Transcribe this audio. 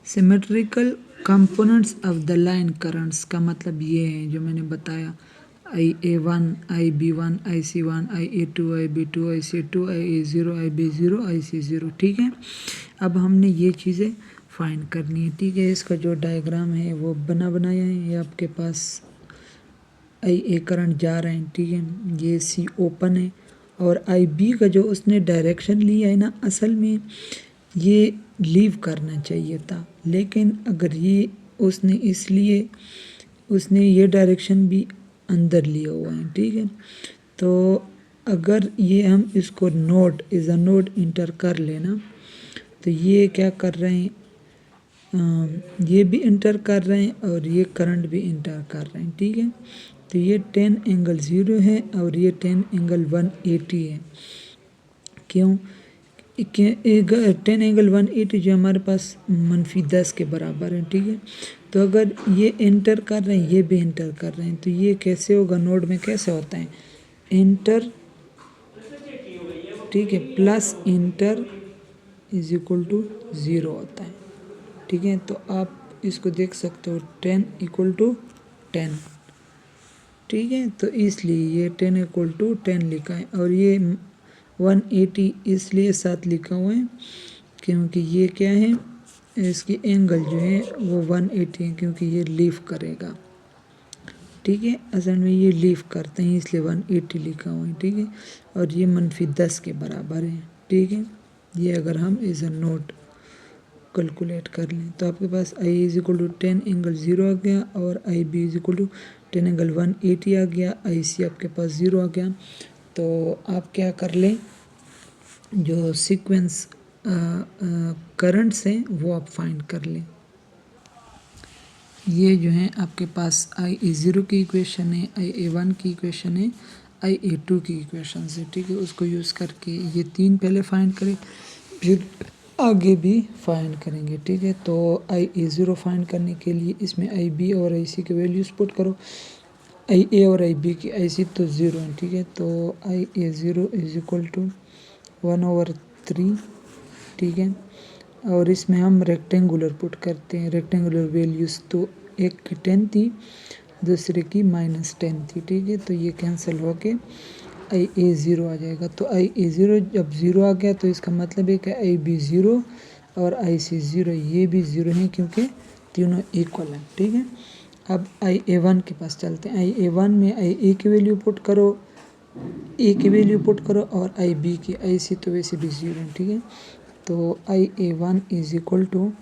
Symmetrical components of the line currents का मतलब ये है जो मैंने बताया, IA1, IB1, IC1, IA2, IB2, IC2, IA0, IB0, IC0। ठीक है, अब हमने ये चीज़ें फाइंड करनी है। ठीक है, इसका जो डायग्राम है वो बनाया है, ये आपके पास IA करंट जा रहे हैं। ठीक है, ये C ओपन है और IB का जो उसने डायरेक्शन लिया है ना, असल में ये लीव करना चाहिए था, लेकिन अगर ये उसने इसलिए उसने ये डायरेक्शन भी अंदर लिया हुआ है। ठीक है, तो अगर ये हम इसको node is a node inter कर लेना, तो ये क्या कर रहे हैं, ये भी इंटर कर रहे हैं और ये करंट भी इंटर कर रहे हैं। ठीक है, तो ये 10 एंगल 0 है और ये 10 एंगल 180 है। क्यों? 10 एंगल 180 जो हमारे पास -10 के बराबर है। ठीक है, तो अगर ये इंटर कर रहे हैं, ये भी इंटर कर रहे हैं, तो ये कैसे होगा, नोड में कैसे होता है, इंटर, ठीक है, प्लस इंटर इज इक्वल टू 0 होता है। ठीक है, तो आप इसको देख सकते हो 10 इक्वल टू 10। ठीक है, तो इसलिए ये 10 इक्वल टू 10 लिखा है और ये 180 इसलिए साथ लिखा हुआ है क्योंकि ये क्या है, इसकी एंगल जो है वो 180 है, क्योंकि ये लीव करेगा। ठीक है, असल में ये लीव करते हैं इसलिए 180 लिखा हुआ है। ठीक है, और ये -10 के बराबर है। ठीक है, ये अगर हम एज अ नोट कैलकुलेट कर लें तो आपके पास I is equal to 10 angle 0 आ गया और IB is equal to 10 angle 180 आ गया, IC आपके पास 0 आ गया। तो आप क्या कर लें, जो सीक्वेंस करंट्स हैं वो आप फाइंड कर लें। ये जो है आपके पास IA0 की इक्वेशन है, IA1 की इक्वेशन है, IA2 की इक्वेशन है। ठीक है, उसको यूज़ करके ये 3 पहले फाइंड करें, फिर आगे भी फाइंड करेंगे। ठीक है, तो IA0 फाइंड करने के लिए इसमें IB और IC के वैल्यूज पुट करो। IA और IB की IC तो 0 है। ठीक है, तो IA0 इज इक्वल टू 1/3। ठीक है, और इसमें हम रेक्टेंगुलर पुट करते हैं। रेक्टेंगुलर वैल्यूज़ तो एक की 10 थी, दूसरे की -10 थी। ठीक है, तो ये कैंसिल होके IA0 आ जाएगा। तो IA0 जब 0 आ गया तो इसका मतलब है कि IB 0 और IC 0, ये भी 0 है क्योंकि तीनों इक्वल हैं। ठीक है, अब IA1 के पास चलते हैं। IA1 में IA की वैल्यू पुट करो, A की वैल्यू पुट करो और IB की, IC तो वैसे भी 0 है। ठीक है, तो IA1 इज इक्वल टू